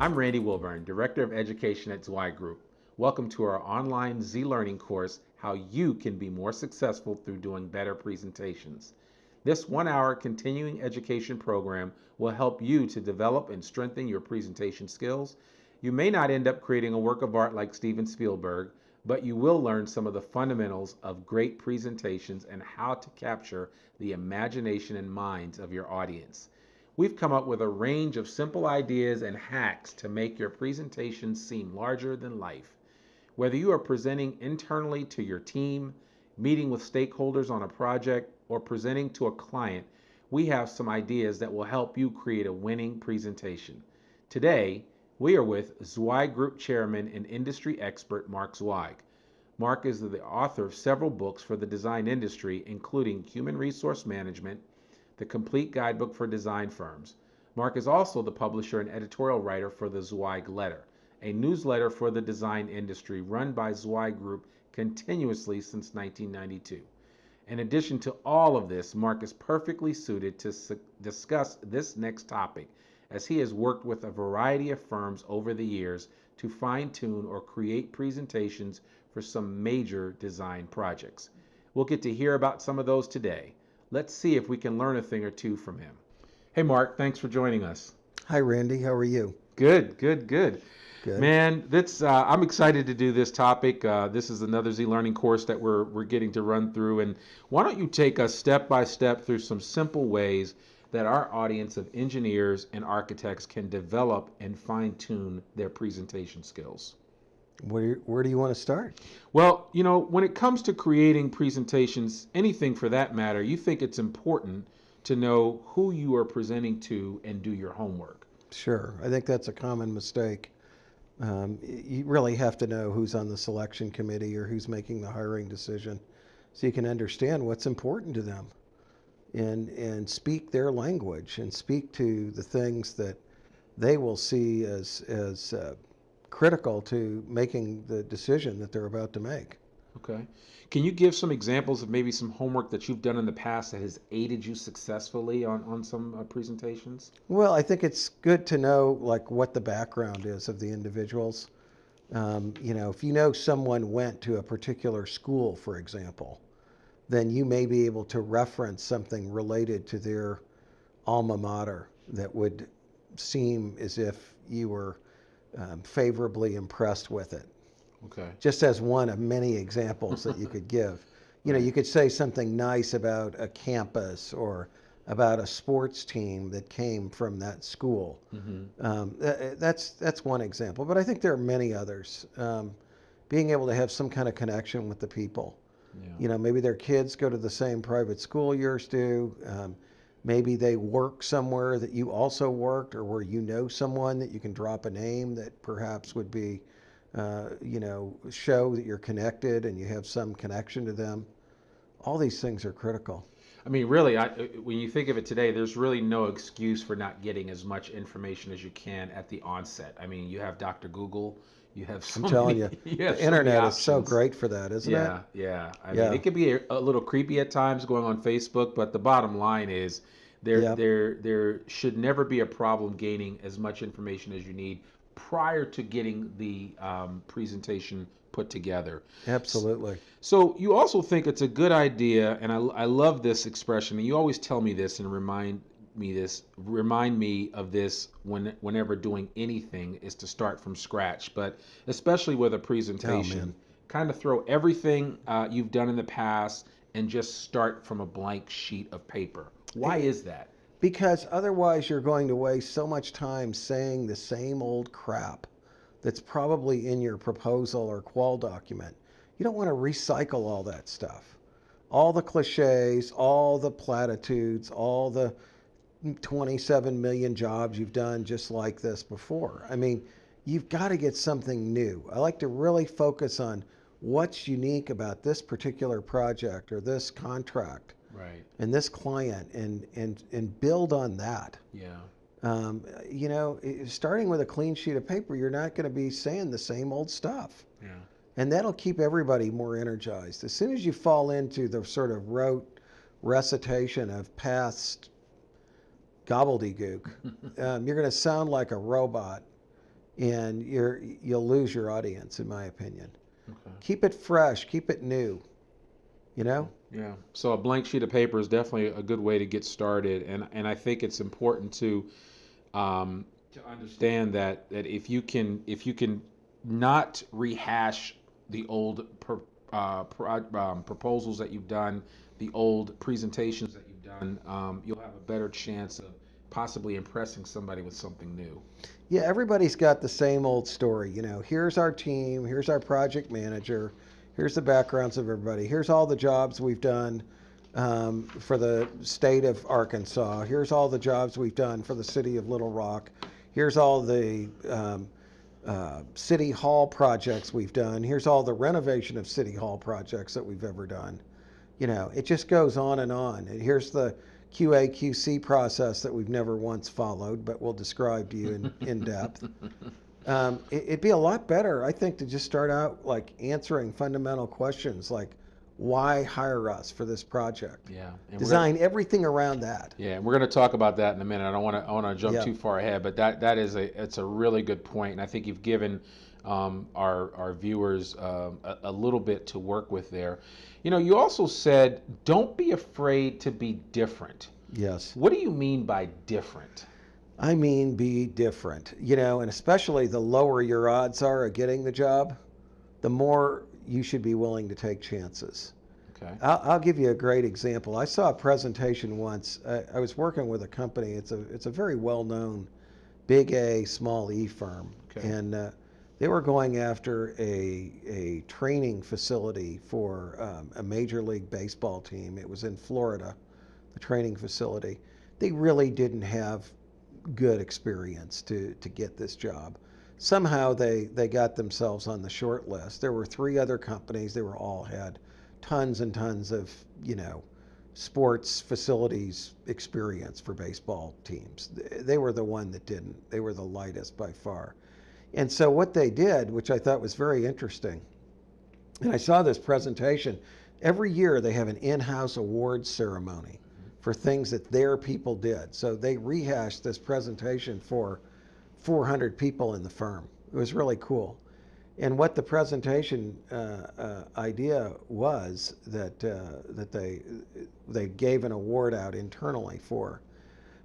I'm Randy Wilburn, Director of Education at Zweig Group. Welcome to our online Z-Learning course, How You Can Be More Successful Through Doing Better Presentations. This 1-hour continuing education program will help you to develop and strengthen your presentation skills. You may not end up creating a work of art like Steven Spielberg, but you will learn some of the fundamentals of great presentations and how to capture the imagination and minds of your audience. We've come up with a range of simple ideas and hacks to make your presentation seem larger than life. Whether you are presenting internally to your team, meeting with stakeholders on a project, or presenting to a client, we have some ideas that will help you create a winning presentation. Today, we are with Zweig Group Chairman and industry expert Mark Zweig. Mark is the author of several books for the design industry, including Human Resource Management, The Complete Guidebook for Design Firms. Mark is also the publisher and editorial writer for the Zweig Letter, a newsletter for the design industry run by Zweig Group continuously since 1992. In addition to all of this, Mark is perfectly suited to discuss this next topic, as he has worked with a variety of firms over the years to fine-tune or create presentations for some major design projects. We'll get to hear about some of those today. Let's see if we can learn a thing or two from him. Hey, Mark, thanks for joining us. Hi, Randy. How are you? Good. Good. Man, I'm excited to do this topic. This is another Z-Learning course that we're getting to run through. And why don't you take us step by step through some simple ways that our audience of engineers and architects can develop and fine-tune their presentation skills? Where do you want to start? Well, when it comes to creating presentations, anything for that matter, you think it's important to know who you are presenting to and do your homework. Sure. I think that's a common mistake. You really have to know who's on the selection committee or who's making the hiring decision so you can understand what's important to them and speak their language and speak to the things that they will see as critical to making the decision that they're about to make. Okay. Can you give some examples of maybe some homework that you've done in the past that has aided you successfully on some presentations? Well, I think it's good to know like what the background is of the individuals. If you know someone went to a particular school, for example, then you may be able to reference something related to their alma mater that would seem as if you were favorably impressed with it. Okay. Just as one of many examples that you could give. You could say something nice about a campus or about a sports team that came from that school. Mm-hmm. That's one example, but I think there are many others. Being able to have some kind of connection with the people. Yeah. Maybe their kids go to the same private school yours do. Maybe they work somewhere that you also worked, or where you know someone that you can drop a name that perhaps would be, show that you're connected and you have some connection to them. All these things are critical. I mean, really, when you think of it today, there's really no excuse for not getting as much information as you can at the onset. I mean, you have Dr. Google. You have I'm telling you, the internet is so great for that, isn't it? Yeah. I mean, it can be a little creepy at times going on Facebook, but the bottom line is there should never be a problem gaining as much information as you need prior to getting the presentation put together. Absolutely. So you also think it's a good idea, and I love this expression, and you always tell me this and remind me of this whenever doing anything, is to start from scratch, but especially with a presentation, kind of throw everything you've done in the past and just start from a blank sheet of paper. Why is that? Because otherwise you're going to waste so much time saying the same old crap that's probably in your proposal or qual document. You don't want to recycle all that stuff. All the cliches, all the platitudes, all the 27 million jobs you've done just like this before. I mean, you've got to get something new. I like to really focus on what's unique about this particular project or this contract. Right. And this client, and build on that. Yeah. Starting with a clean sheet of paper, you're not going to be saying the same old stuff. Yeah. And that'll keep everybody more energized. As soon as you fall into the sort of rote recitation of past gobbledygook, you're going to sound like a robot and you'll lose your audience, in my opinion. Okay. Keep it fresh, keep it new, you know? Yeah. So a blank sheet of paper is definitely a good way to get started, and I think it's important to understand that if you can not rehash the old proposals that you've done, the old presentations that you've done, you'll have a better chance of possibly impressing somebody with something new. Yeah, everybody's got the same old story. You know, here's our team, here's our project manager, here's the backgrounds of everybody, here's all the jobs we've done for the state of Arkansas, here's all the jobs we've done for the city of Little Rock, here's all the city hall projects we've done, here's all the renovation of city hall projects that we've ever done. You know, it just goes on. And here's the QA QC process that we've never once followed, but we'll describe to you in depth. It'd be a lot better, I think, to just start out like answering fundamental questions like, why hire us for this project? Yeah. And design everything around that. Yeah, and we're going to talk about that in a minute. I want to jump Yeah. too far ahead, but it's a really good point, and I think you've given our viewers a little bit to work with there. You know, you also said don't be afraid to be different. Yes. What do you mean by different? I mean, be different, you know, and especially the lower your odds are of getting the job, the more you should be willing to take chances. Okay. I'll give you a great example. I saw a presentation once. I was working with a company. It's a very well-known big A, small E firm. Okay. And they were going after a training facility for a Major League Baseball team. It was in Florida, the training facility. They really didn't have good experience to get this job. Somehow they got themselves on the short list. There were 3 other companies. They were all had tons and tons of, you know, sports facilities experience for baseball teams. They were the one that didn't. They were the lightest by far. And so what they did, which I thought was very interesting, and I saw this presentation, every year they have an in-house awards ceremony for things that their people did. So they rehashed this presentation for 400 people in the firm. It was really cool. And what the presentation idea was that they gave an award out internally for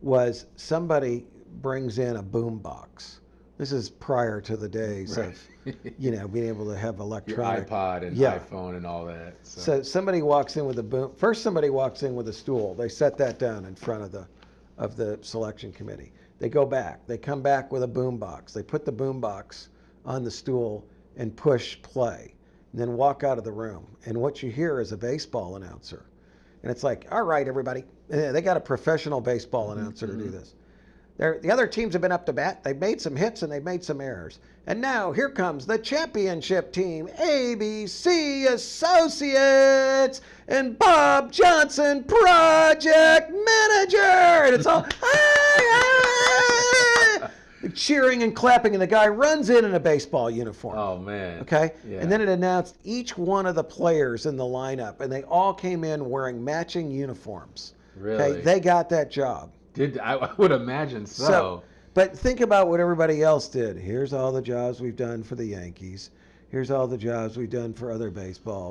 was somebody brings in a boom box. This is prior to the days Right. of, you know, being able to have electronic. Your iPod and Yeah. iPhone and all that. So somebody walks in with a boom. First, somebody walks in with a stool. They set that down in front of the selection committee. They go back. They come back with a boom box. They put the boom box on the stool and push play, and then walk out of the room. And what you hear is a baseball announcer, and it's like, "All right, everybody." And they got a professional baseball announcer to do this. The other teams have been up to bat. They've made some hits and they've made some errors. And now here comes the championship team, ABC Associates and Bob Johnson, project manager. And it's all cheering and clapping, and the guy runs in a baseball uniform. Oh, man. Okay? Yeah. And then it announced each one of the players in the lineup, and they all came in wearing matching uniforms. Really? Okay? They got that job. I would imagine so. But think about what everybody else did. Here's all the jobs we've done for the Yankees. Here's all the jobs we've done for other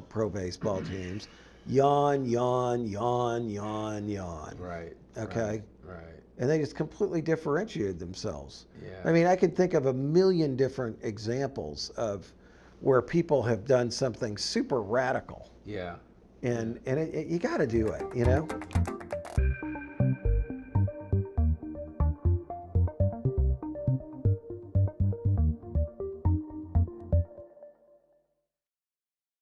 pro baseball teams. Yawn, yawn, yawn, yawn, yawn. Right. Okay? Right. And they just completely differentiated themselves. Yeah. I mean, I can think of a million different examples of where people have done something super radical. Yeah. And you got to do it, you know?